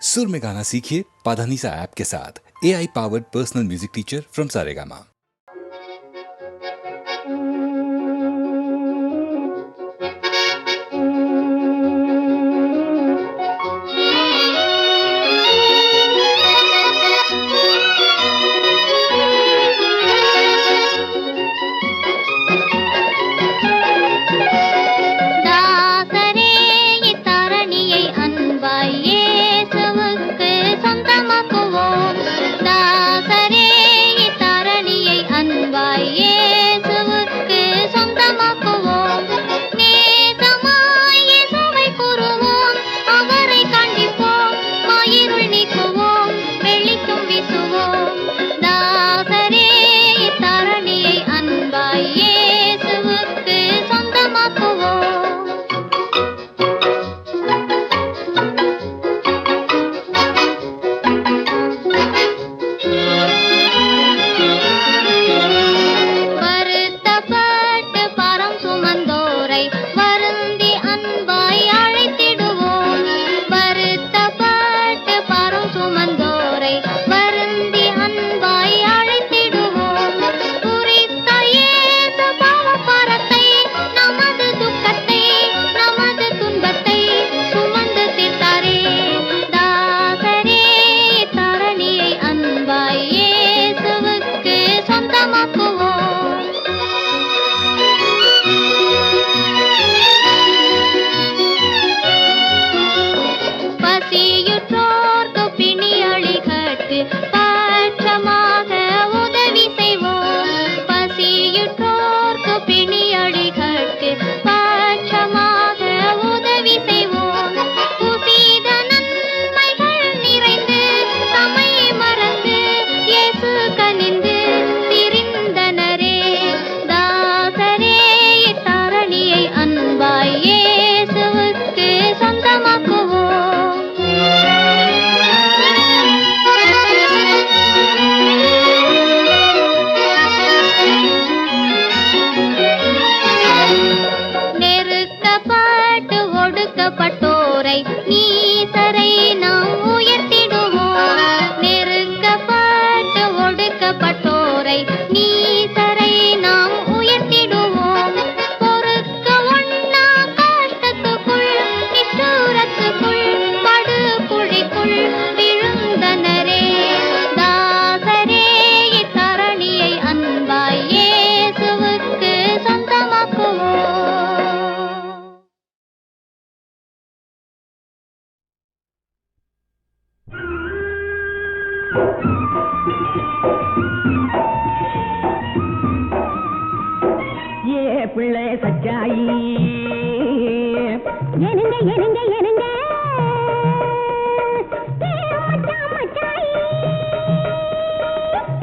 सुर में गाना सीखिए पाधानीसा ऐप के साथ। AI powered personal music teacher from Saregama. பிள்ளை சச்சாயி என்னங்க என்னங்க என்னங்க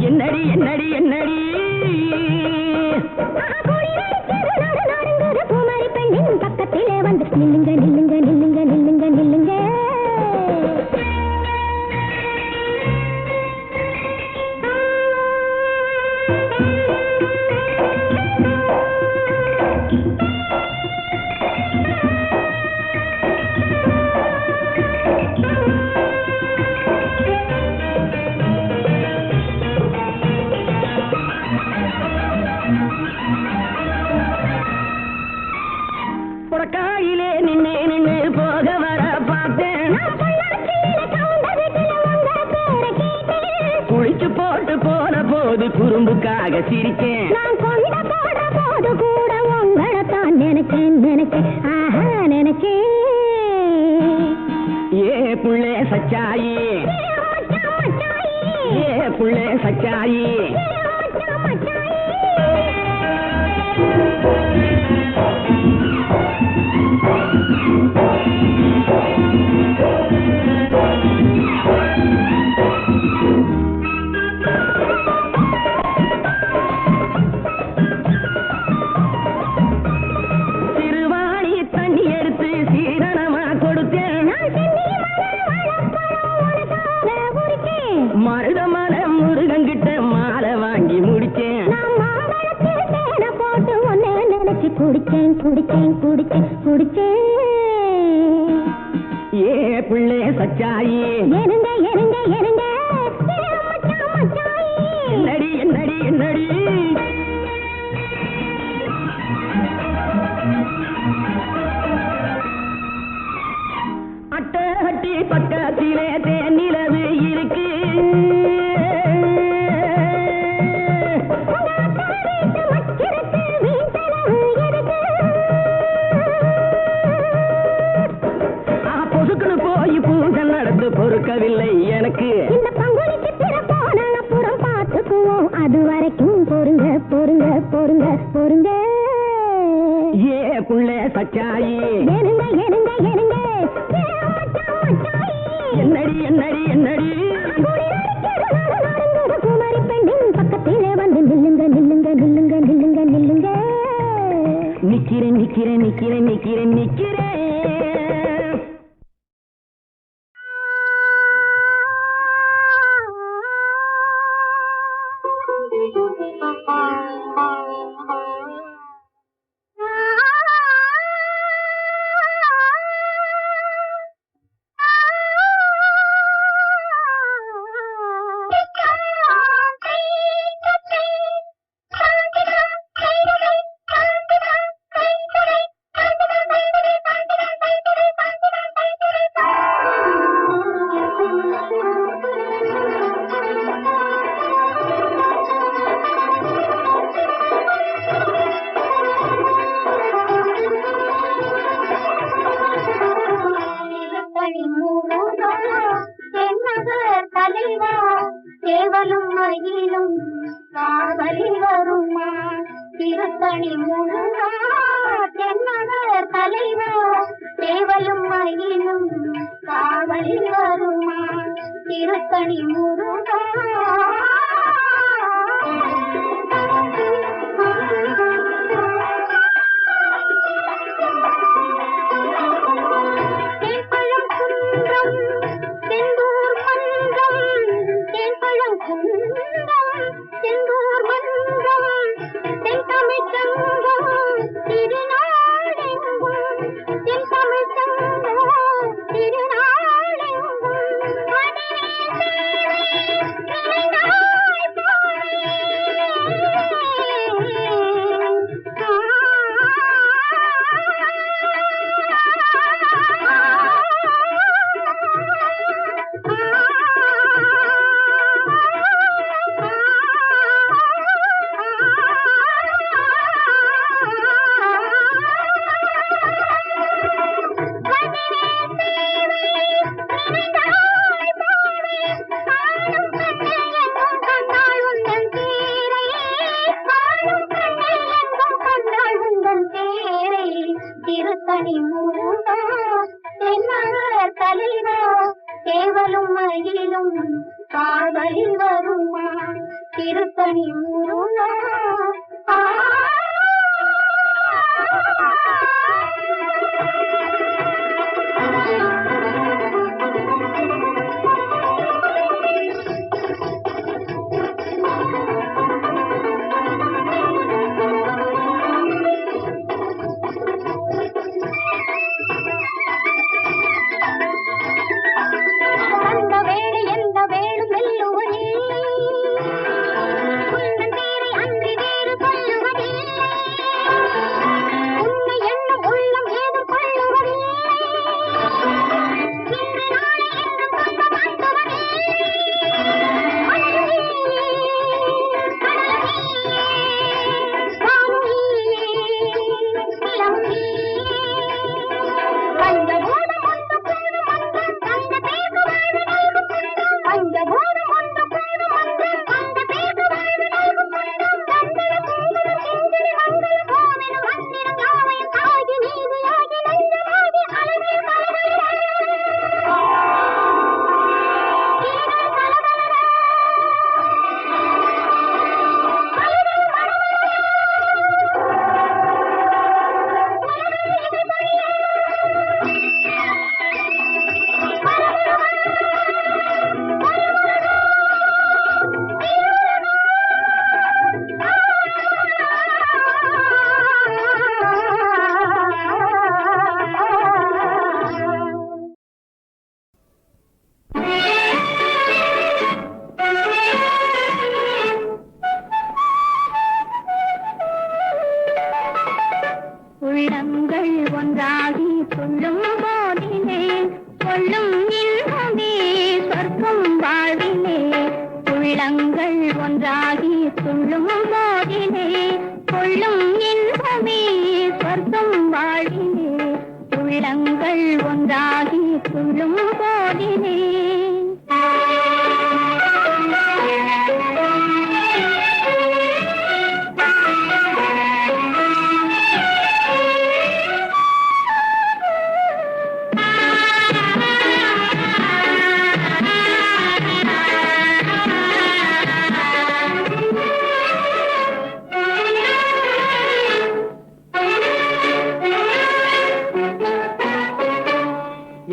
என்னடி என்னடி என்னடி பூமாரி பெண்ணின் பக்கத்திலே வந்து நில்லுங்க நில்லுங்க நில்லுங்க நில்லுங்க நில்லுங்க புறக்காயிலே நின்று நின்று போக வர பார்த்தேன் குளிச்சு போட்டு போன போது குறும்புக்காக சிரிச்சேன் நான் கொண்ட போட போது கூட உங்களைத்தான் நினைச்சேன் நினைச்சேன் ஆஹா நினைச்சேன் ஏ புள்ளே சச்சாயி ஏ புள்ளே சச்சாயி சிறுவாணி தண்ணி எடுத்து சீரணமா கொடுத்தேன் மருதமர முருகங்கிட்ட மாலை வாங்கி முடிச்சேன் போட்டு ஒன்னே நினைச்சு குடிச்சேன் குடிச்சேன் குடிச்சேன் குடிச்சேன் ஏ பிள்ளை சச்சாயி எருங்க எருங்க எருங்க மச்சான் மச்சாயி என்னடி என்னடி என்னடி அட்டை கட்டி பக்கத்திலே தேனிலவு இருக்கு பொறுக்கவில்லை எனக்கு இந்த பங்குனிக்கு பிறப்போன அப்புறம் பார்த்துக்குவோம் அது வரைக்கும் பொறுங்க பொறுங்க பொறுங்க பொறுங்க ஏ புள்ள சச்சாயி எருங்க எருங்க எருங்க என்னடி என்னடி என்னடி குமரி பெண்ணின் பக்கத்திலே வந்து நில்லுங்க நில்லுங்க நில்லுங்க நில்லுங்க நில்லுங்க நிக்கிறேன் நிக்கிறேன் நிக்கிறேன் நிக்கிறேன் நிக்கிறேன் தேவலும் மயிலும் காவலில் வருமா திருத்தணி முருகா தென்னகர் தலைவா தேவலும் மயிலும் காவலில் வருமா திருத்தணி முருகா தேவலும் மயிலும் காவலில் வருமா திருத்தணி முருகா உன்னை துள்ளும் போதிலே கொள்ளும் இன்பமே சொர்க்கம் வாழினே உள்ளங்கள் ஒன்றாகி துள்ளும் போதிலே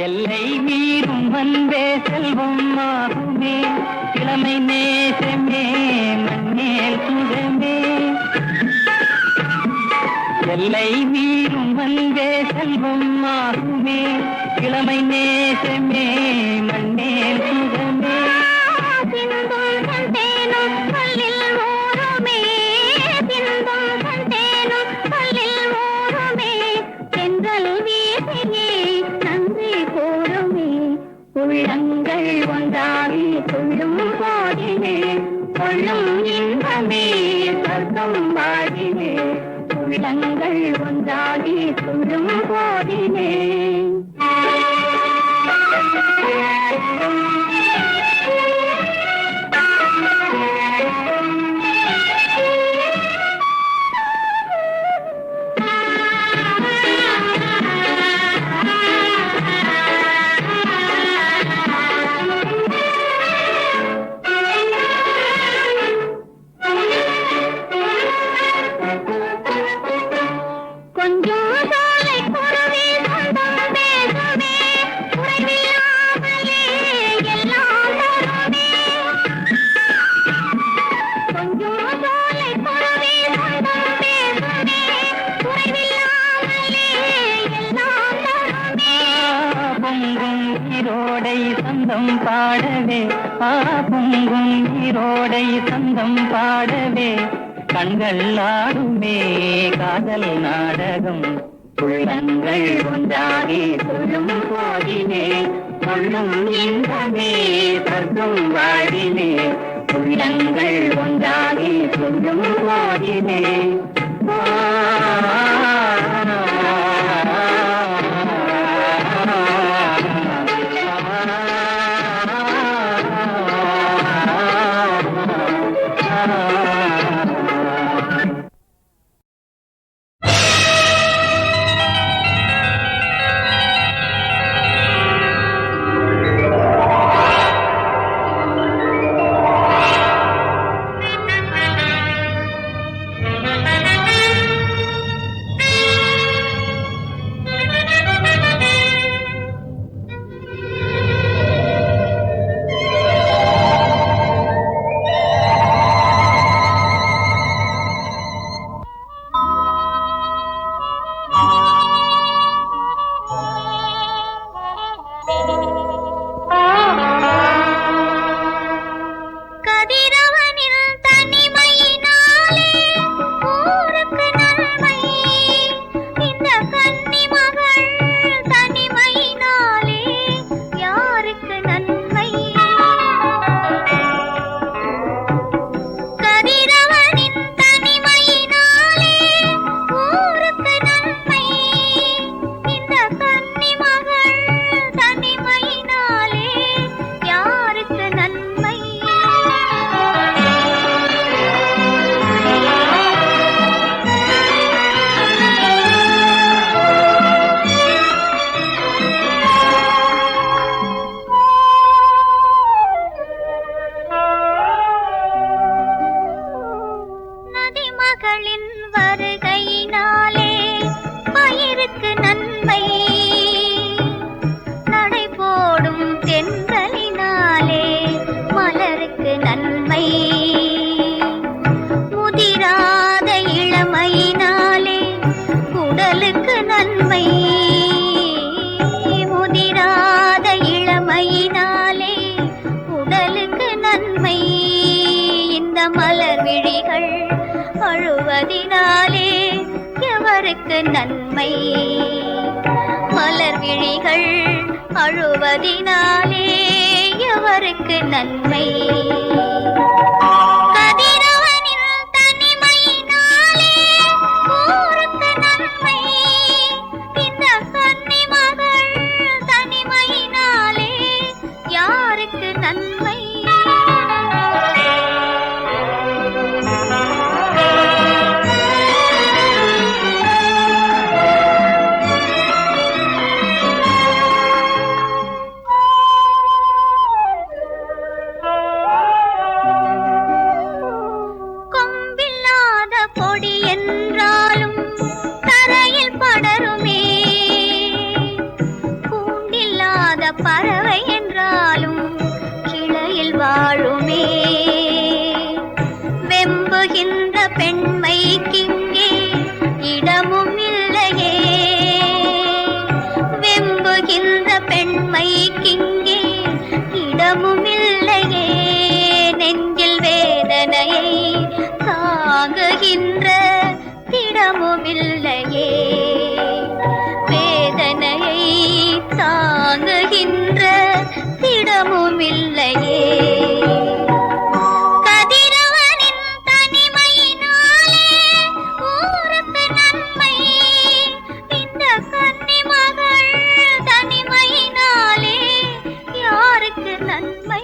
எல்லை மீறும் அன்பே செல்வம் ஆகுமே இளமை நேசமே மண்ணேல் சுகமே எல்லை மீறும் அன்பே செல்வம் ஆகுமே இளமை நேசமே மண்ணேல் சுகமே சிந்தும் கண்டேனும் கல்லில் ஓருமே சிந்தும் கண்டேனும் கல்லில் ஓருமே தென்றல் வீசியே நன்றி கூறுமே உள்ளங்கள் ஒன்றாகி துள்ளும் போதிலே கொள்ளும் இன்பமே சொர்க்கம் வாழினே உள்ளங்கள் ஒன்றாகி துள்ளும் போதிலே கொஞ்சம் சாலை குருவி சொந்தம் பேசுமே குறைவில்லாமலே எல்லாம் தருமே கொஞ்சம் சாலை குருவி சொந்தம் பேசுமே குறைவில்லாமலே எல்லாம் தருமே பொங்கும் ஈரோடை சந்தம் பாடவே பொங்கும் ஈரோடை சந்தம் பாடவே கண்கள் ஆடுமே காதல் நாடகம் உள்ளங்கள் ஒன்றாகி துள்ளும் போதிலே கொள்ளும் இன்பமே சொர்க்கம் வாழினே உள்ளங்கள் ஒன்றாகி துள்ளும் போதிலே அழுவதினாலே எவருக்கு நன்மை? மலர் விழிகள் அழுவதினாலே எவருக்கு நன்மை? கதிரவனில் யாருக்கு நன்மை? கொம்பில்லாத கொடி என்றாலும் தரையில் படருமே, கூண்டில்லாத பறவை என்றாலும் கிளையில் வாழுமே. வெம்புகின்ற பெண்மைக்கிங்கே இடமும் இல்லையே, வெம்புகின்ற பெண்மைக்கிங்கே இடமும் இல்லையே. நெஞ்சில் வேதனையை தாங்குகின்ற திடமும் இல்லையே, வேதனையை தாங்குகின்ற திடமும் இல்லையே. கதிரவனின் தனிமையினாலே ஊருக்கு நன்மை, இந்த கன்னிமகள் தனிமையினாலே யாருக்கு நன்மை?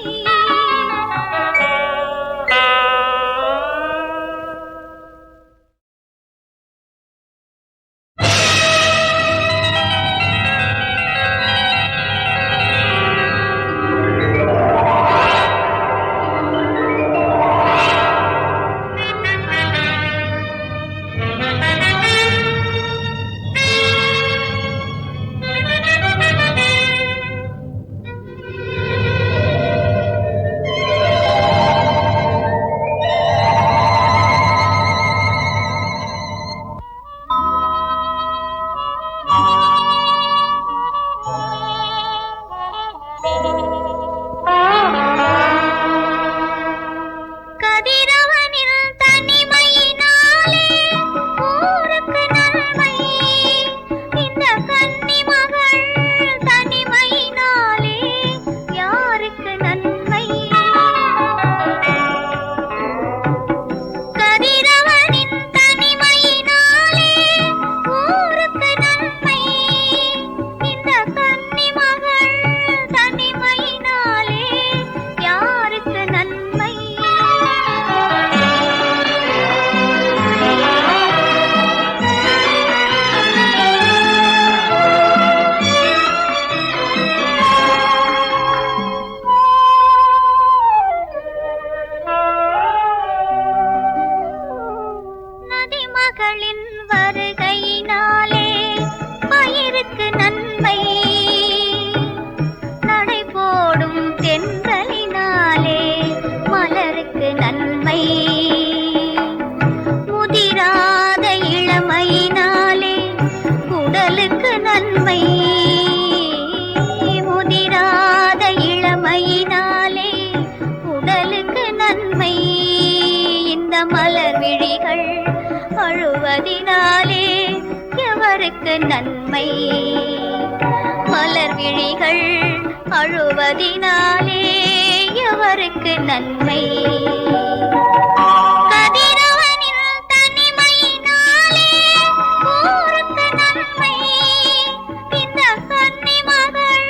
கதிரவனில் தனிமையினாலே ஊருக்கு நன்மை, இந்த கன்னிமகள் தனிமையினாலே யாருக்கு நன்மை? கதிரவனின் தனிமையினாலே ஊருக்கு நன்மை, இந்த கன்னிமகள் தனிமையினாலே யாருக்கு நன்மை? நதிமகளின் வருகையினாலே பயிருக்கு நன்மை, நடை போடும் தென்றலினாலே மலருக்கு நன்மை. முதிராத இளமையினாலே உடலுக்கு நன்மை, முதிராத இளமையினாலே உடலுக்கு நன்மை. இந்த மலர் விழிகள் அழுவதினாலே எவருக்கு நன்மை? மலர் விழிகள் அழுவதினாலே எவருக்கு நன்மை? கதிரவனில் தனிமையினாலே ஊருக்கு நன்மை, இந்த கன்னிமகள்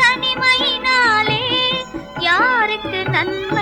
தனிமையினாலே யாருக்கு நன்மை?